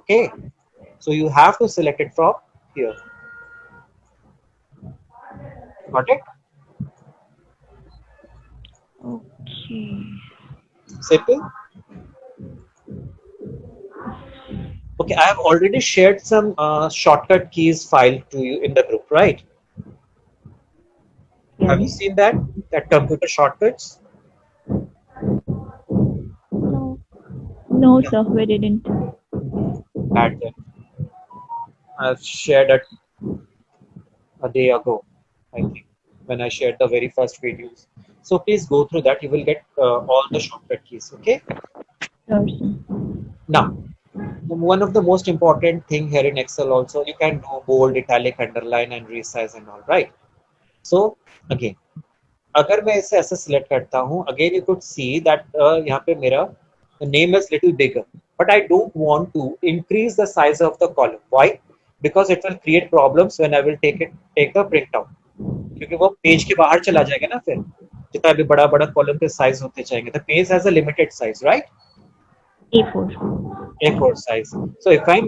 Okay, so you have to select it from here. Got it? Okay. Simple. Okay, I have already shared some shortcut keys file to you in the group, right? Have you Yes. seen that? That computer shortcuts? No. No, Yeah, sir, we didn't. bad then. I've shared it a day ago, I think, when I shared the very first videos. So please go through that. You will get all the shortcut keys. Okay. Sure, sir. Now, one of the most important thing here in Excel also, you can do bold, italic, underline, and resize and all, right? So again, अगर मैं इसे ऐसे select करता हूँ, again you could see that यहाँ पे मेरा name is little bigger, but I don't want to increase the size of the column. Why? Because it will create problems when I will take the print out. क्योंकि वो page के बाहर चला जाएगा ना फिर जितना भी बड़ा बड़ा कॉलम के साइज होते जाएंगे the page has a limited size, right? A4. A4 size. So if I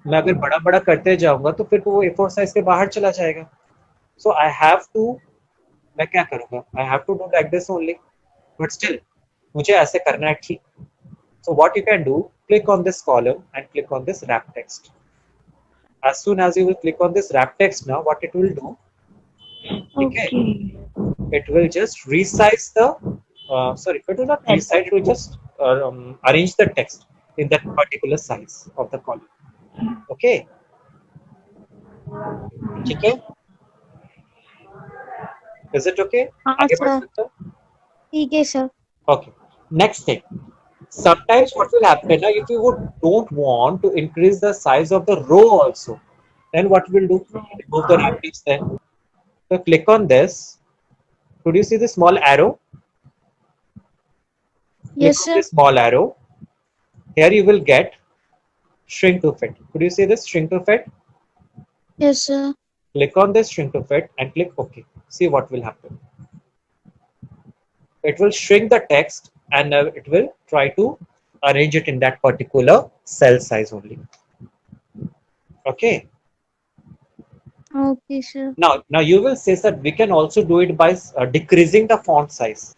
मैं अगर बड़ा बड़ा करते जाऊंगा तो फिर तो वो A4 साइज के बाहर चला जाएगा. So I have to मैं क्या करूंगा? I have to do like this only. But still मुझे ऐसे करना है ठीक. So what you can do, click on this column and click on this wrap text. As soon as you will click on this wrap text now, what it will do, ठीक है? Okay. It will just resize the, sorry, it will not Cell. resize, it will just arrange the text in that particular size of the column. Okay, ठीक है? Is it okay? हाँ आगे बढ़ sir, सकते हो? ठीक है sir. Okay. Next thing. Sometimes what will happen now, if you don't want to increase the size of the row also, then what will do? Remove the wrap text then. So click on this. Could you see the small arrow? Click yes on sir. this small arrow. Here you will get shrink to fit. Could you see this shrink to fit? Yes sir. Click on this shrink to fit and click OK. See what will happen. It will shrink the text and it will try to arrange it in that particular cell size only. Okay. Okay sir. Now you will say that we can also do it by decreasing the font size.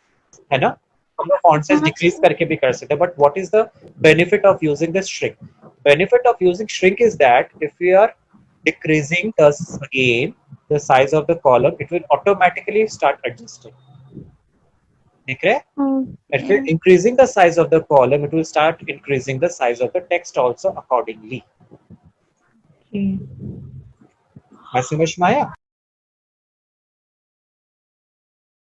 है ना? हम लोग font size हाँ decrease sir. करके भी कर सकते हैं. But what is the benefit of using this shrink? Benefit of using shrink is that if we are decreasing again the size of the column, it will automatically start adjusting. देख रहे हैं? If okay. we're increasing the size of the column, it will start increasing the size of the text also accordingly. Okay. मैं समझ में आया?